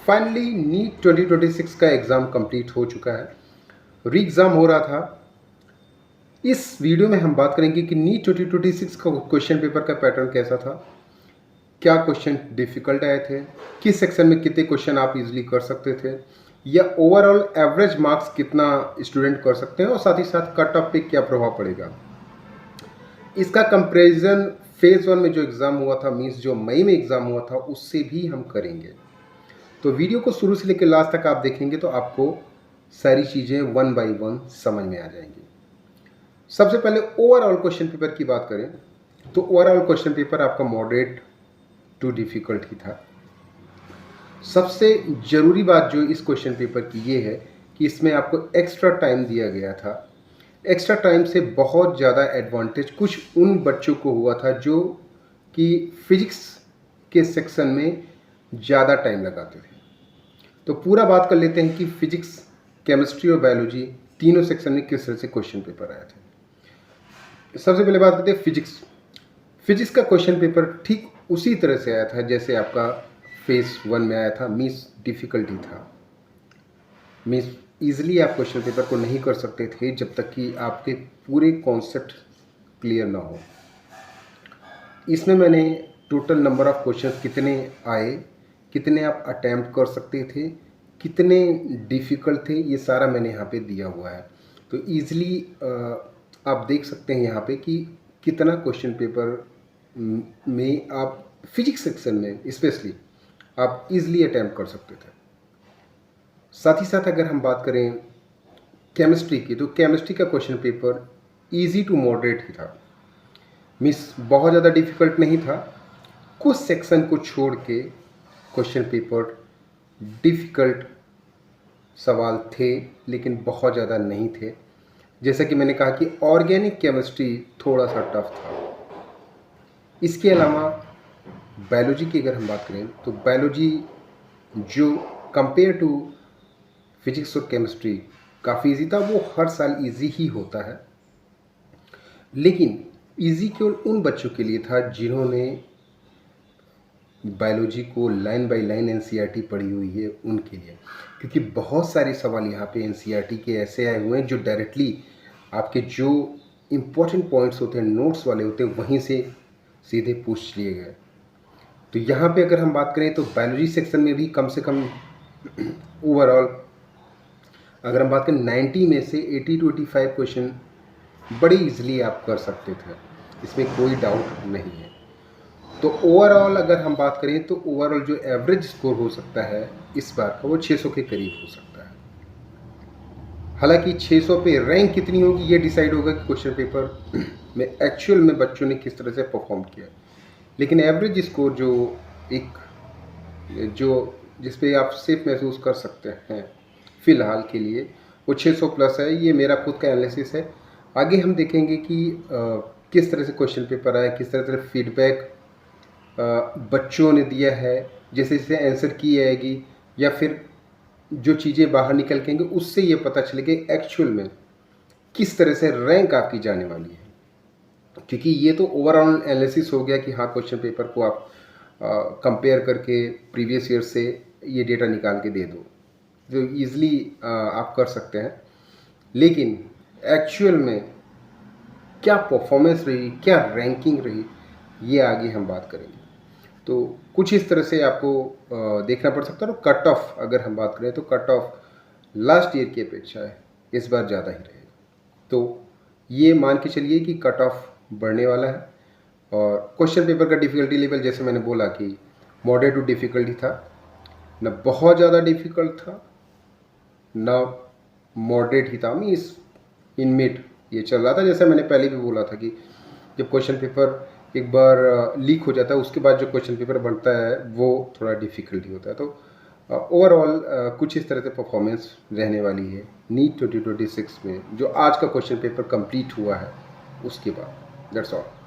Finally NEET 2026 का exam complete हो चुका है। री एग्ज़ाम हो रहा था। इस वीडियो में हम बात करेंगे कि नीट 2026 का क्वेश्चन पेपर का पैटर्न कैसा था, क्या क्वेश्चन डिफ़िकल्ट आए थे, किस सेक्शन में कितने क्वेश्चन आप इजीली कर सकते थे, या ओवरऑल एवरेज मार्क्स कितना स्टूडेंट कर सकते हैं और साथ ही साथ कट ऑफ पे क्या प्रभाव पड़ेगा। इसका कंपैरिजन फेज़ 1 में जो एग्ज़ाम हुआ था, मीन्स जो मई में एग्ज़ाम हुआ था, उससे भी हम करेंगे। तो वीडियो को शुरू से लेकर लास्ट तक आप देखेंगे तो आपको सारी चीज़ें वन बाय वन समझ में आ जाएंगी। सबसे पहले ओवरऑल क्वेश्चन पेपर की बात करें तो ओवरऑल क्वेश्चन पेपर आपका मॉडरेट टू डिफ़िकल्ट ही था। सबसे ज़रूरी बात जो इस क्वेश्चन पेपर की ये है कि इसमें आपको एक्स्ट्रा टाइम दिया गया था। एक्स्ट्रा टाइम से बहुत ज़्यादा एडवांटेज कुछ उन बच्चों को हुआ था जो कि फिजिक्स के सेक्शन में ज़्यादा टाइम लगाते थे। तो पूरा बात कर लेते हैं कि फिजिक्स, केमिस्ट्री और बायोलॉजी तीनों सेक्शन में किस तरह से क्वेश्चन पेपर आए थे। सबसे पहले बात करते हैं फिजिक्स का क्वेश्चन पेपर ठीक उसी तरह से आया था जैसे आपका फेज़ 1 में आया था। मीन्स डिफ़िकल्टी था, मीन्स ईजिली आप क्वेश्चन पेपर को नहीं कर सकते थे जब तक कि आपके पूरे कॉन्सेप्ट क्लियर ना हो। इसमें मैंने टोटल नंबर ऑफ़ क्वेश्चंस कितने आए, कितने आप अटैम्प्ट कर सकते थे, कितने डिफ़िकल्ट थे, ये सारा मैंने यहाँ पे दिया हुआ है। तो ईज़िली आप देख सकते हैं यहाँ पे कि कितना क्वेश्चन पेपर में आप फिजिक्स सेक्शन में स्पेशली आप ईज़िली अटैम्प्ट कर सकते थे। साथ ही साथ अगर हम बात करें केमिस्ट्री की, तो केमिस्ट्री का question paper easy to moderate ही था। मीन्स बहुत ज़्यादा डिफ़िकल्ट नहीं था। कुछ सेक्शन को छोड़ के क्वेश्चन पेपर डिफ़िकल्ट सवाल थे, लेकिन बहुत ज़्यादा नहीं थे। जैसा कि मैंने कहा कि ऑर्गेनिक केमिस्ट्री थोड़ा सा टफ था। इसके अलावा बायोलॉजी की अगर हम बात करें तो बायोलॉजी जो कंपेयर टू फिजिक्स और केमिस्ट्री काफ़ी इजी था। वो हर साल इजी ही होता है, लेकिन इजी केवल उन बच्चों के लिए था जिन्होंने बायोलॉजी को लाइन बाय लाइन एनसीईआरटी पढ़ी हुई है, उनके लिए। क्योंकि बहुत सारे सवाल यहाँ पे एनसीईआरटी के ऐसे आए हुए हैं जो डायरेक्टली आपके जो इम्पोर्टेंट पॉइंट्स होते हैं, नोट्स वाले होते हैं, वहीं से सीधे पूछ लिए गए। तो यहाँ पे अगर हम बात करें तो बायोलॉजी सेक्शन में भी कम से कम ओवरऑल अगर हम बात करें 90 में से 80 to 85 क्वेश्चन बड़ी इजीली आप कर सकते थे, इसमें कोई डाउट नहीं है। तो ओवरऑल अगर हम बात करें तो ओवरऑल जो एवरेज स्कोर हो सकता है इस बार का, वो 600 के करीब हो सकता है। हालांकि 600 पे रैंक कितनी होगी ये डिसाइड होगा कि क्वेश्चन पेपर में एक्चुअल में बच्चों ने किस तरह से परफॉर्म किया। लेकिन एवरेज स्कोर जो जिस पे आप सेफ महसूस कर सकते हैं फ़िलहाल के लिए, वो 600 प्लस है। ये मेरा खुद का एनालिसिस है। आगे हम देखेंगे कि किस तरह से क्वेश्चन पेपर आया, किस तरह से फीडबैक बच्चों ने दिया है, जैसे जैसे आंसर की जाएगी या फिर जो चीज़ें बाहर निकल के आएंगे, उससे ये पता चलेगा एक्चुअल में किस तरह से रैंक आपकी जाने वाली है। क्योंकि ये तो ओवरऑल एनालिसिस हो गया कि हाँ, क्वेश्चन पेपर को आप कंपेयर करके प्रीवियस ईयर से ये डेटा निकाल के दे दो, जो ईज़िली आप कर सकते हैं। लेकिन एक्चुअल में क्या परफॉर्मेंस रही, क्या रैंकिंग रही, ये आगे हम बात करेंगे। तो कुछ इस तरह से आपको देखना पड़ सकता है। और कट ऑफ अगर हम बात करें तो कट ऑफ लास्ट ईयर की अपेक्षा इस बार ज़्यादा ही रहेगा। तो ये मान के चलिए कि कट ऑफ बढ़ने वाला है। और क्वेश्चन पेपर का डिफ़िकल्टी लेवल जैसे मैंने बोला कि मॉडरेट टू डिफ़िकल्टी था, न बहुत ज़्यादा डिफ़िकल्ट था, न मॉडरेट ही था। मीन्स इन मिड ये चल रहा था। जैसे मैंने पहले भी बोला था कि जब क्वेश्चन पेपर एक बार लीक हो जाता है, उसके बाद जो क्वेश्चन पेपर बनता है वो थोड़ा डिफ़िकल्टी होता है। तो ओवरऑल कुछ इस तरह से परफॉर्मेंस रहने वाली है नीट 2026 में, जो आज का क्वेश्चन पेपर कंप्लीट हुआ है उसके बाद। That's all.